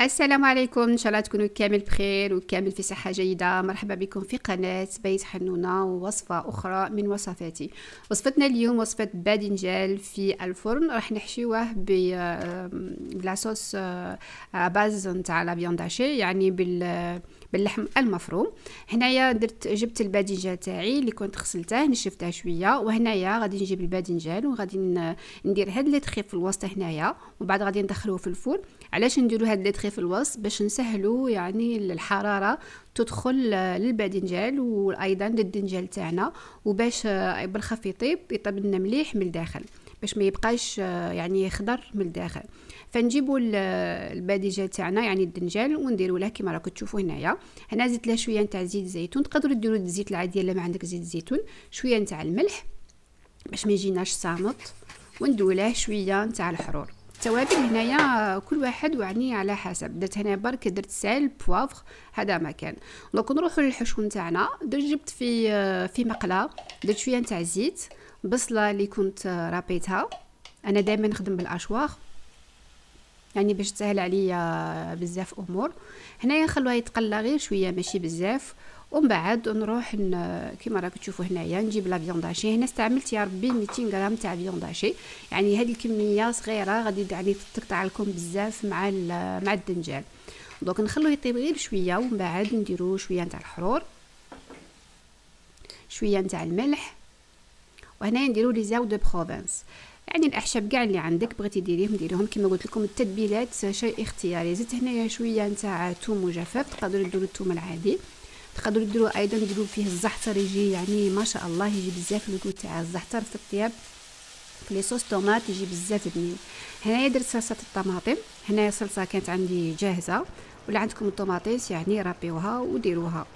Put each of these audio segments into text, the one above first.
السلام عليكم، ان شاء الله تكونوا كامل بخير وكامل في صحة جيدة. مرحبا بكم في قناة بيت حنونة ووصفة أخرى من وصفاتي. وصفتنا اليوم وصفة باذنجان في الفرن. راح نحشيوه بلاصوص باز نتاع لا فيوند هاشي، يعني باللحم المفروم. هنايا جبت الباذنجان تاعي اللي كنت غسلته نشفته شويه، وهنايا غادي نجيب الباذنجان وغادي ندير هاد لي تخي في الوسط هنايا، ومن بعد غادي ندخلوه في الفرن. علاش نديرو هاد لي تخي في الوسط؟ باش نسهلوا يعني الحراره تدخل للباذنجان وايضا للدنجال تاعنا، وباش بالخف يطيب لنا مليح من الداخل، باش ما يبقاش يعني يخضر من الداخل. فنجيبوا الباذنجان تاعنا يعني الدنجال ونديروا له كما راكم تشوفوا هنايا. هنا زدت له شويه نتاع زيت الزيتون، تقدروا ديروا الزيت العادي الا ما عندك زيت الزيتون، شويه نتاع الملح باش ما يجيناش صامت، وندوله شويه نتاع الحرور. التوابل هنايا كل واحد يعني على حسب. درت هنا برك، درت سال بوافغ، هذا ما كان. دونك نروحوا للحشو نتاعنا. جبت في مقله، درت شويه نتاع الزيت، بصله اللي كنت رابيتها. انا دائما نخدم بالاشواخ يعني باش تسهل عليا بزاف امور. هنايا نخلوها يتقلى غير شويه ماشي بزاف، ومن بعد نروح كيما راكم تشوفوا هنايا نجيب لا فيوند هاشي. هنا استعملت يا ربي 200 غرام تاع فيوند هاشي، يعني هذه الكميه صغيره غادي يعني تقطع لكم بزاف مع الدنجال. دونك نخلوه يطيب غير شويه، ومن بعد نديروا شويه نتاع الحرور، شويه نتاع الملح، وهنا نديروا لي زاو دو بروفنس، يعني الاعشاب كاع اللي عندك بغيتي ديريهم كما قلت لكم. التتبيلات شيء اختياري. زدت هنايا شويه نتاع ثوم مجفف، تقدروا ديروا الثوم العادي، تقدروا ديروا ايضا ديروا فيه الزعتر، يجي يعني ما شاء الله يجي بزاف الكو تاع الزعتر في الطياب في لي صوص طوماط، يجي بزاف بنين. هنايا درت صلصه الطماطم، هنايا صلصه كانت عندي جاهزه، ولا عندكم الطوماطيس يعني رابيوها وديروها.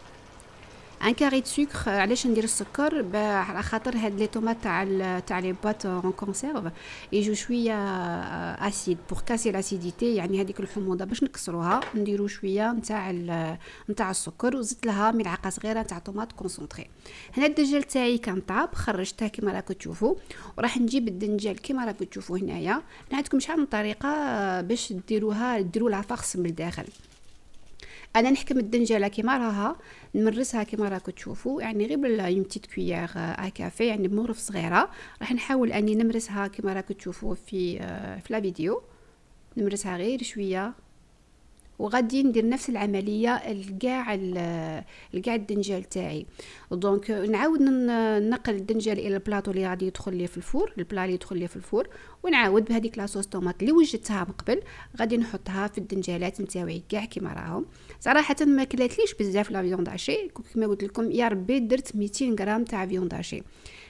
ان كاري دو سكر. علاش ندير السكر؟ على خاطر هاد لي طوماط تاع لي بواط اون كونسيرف يجوا شويه اسيد، بور كاسي لاسيديتي، يعني هذيك الحموضه باش نكسروها نديروا شويه نتاع السكر، وزدت لها ملعقه صغيره تاع طوماط كونسونطري. هنا الدجاج تاعي كان طاب، خرجته كما راكم تشوفوا، وراح نجيب الدنجال كما راكم تشوفوا هنايا. عندكم شحال من طريقه باش ديروا لها فخص من الداخل. انا نحكم الدنجاله كيما راها، نمرسها كيما راكم تشوفوا، يعني غير اون بتيت كويير ا كافي، يعني بمغرف صغيره. راح نحاول اني نمرسها كيما راكم تشوفوا في لا فيديو، نمرسها غير شويه، وغادي ندير نفس العمليه لكاع الدنجال تاعي. دونك نعاود ننقل الدنجال الى البلاطو اللي غادي يدخل لي في الفور، البلا اللي يدخل لي في الفور، ونعاود بهذيك لاصوص طوماط اللي وجدتها من قبل غادي نحطها في الدنجالات نتاوعي كاع كيما راهم. صراحه ما كلاتليش بزاف لا فيوند هاشي، كما قلت لكم يا ربي درت 200 غرام تاع فيوند هاشي.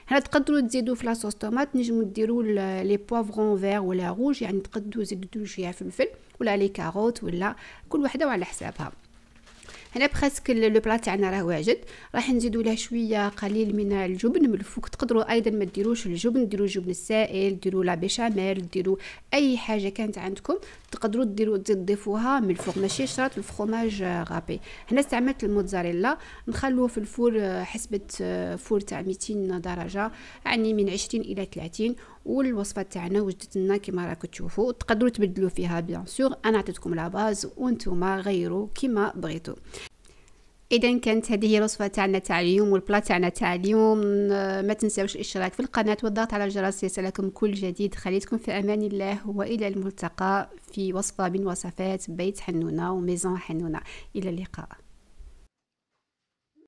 هنا تقدروا تزيدوا في لاصوص طوماط، نجموا ديروا لي بوفرون فير ولا روج، يعني تقدروا تزيدوا شويه فلفل ولا لي كاروت، ولا كل وحده وعلى حسابها. هنا بخاسك لو بلا تاعنا راه واجد، راح نزيدوا له شويه قليل من الجبن من الفوق. تقدروا ايضا ما ديروش الجبن، ديروا الجبن السائل، ديروا لا بيشاميل، ديروا اي حاجه كانت عندكم تقدروا تضيفوها من الفوق، ماشي شرط الفرomاج غابي. هنا استعملت الموتزاريلا، نخلوه في الفور حسبه فور تاع 200 درجه، يعني من 20 الى 30. والوصفه تاعنا وجدت لنا كما راكم تشوفوا. تقدروا تبدلوا فيها بيان سور، انا عطيتكم لا باز وانتم غيروا كما بغيتوا. اذا كانت هذه هي الوصفه تاعنا تاع اليوم والبلا تاعنا تاع اليوم. ما تنساوش الاشتراك في القناه والضغط على الجرس ليصلكم كل جديد. خليتكم في امان الله، والى الملتقى في وصفه من وصفات بيت حنونه وميزون حنونه. الى اللقاء.